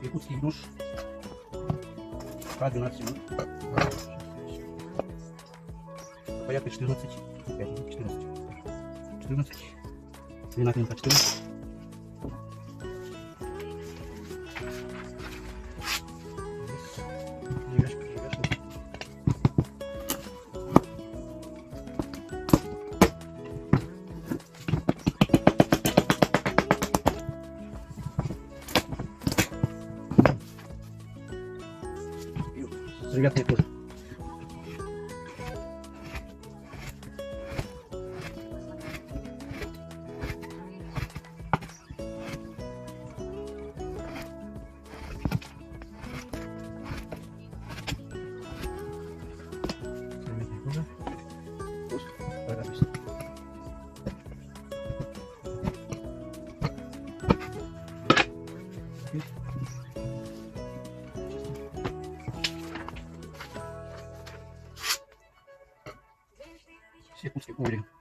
Якутский груш. К12 минут. Порядка 14. 14. 14. 12 минут, 14. Приятный тоже. Якутский коврик.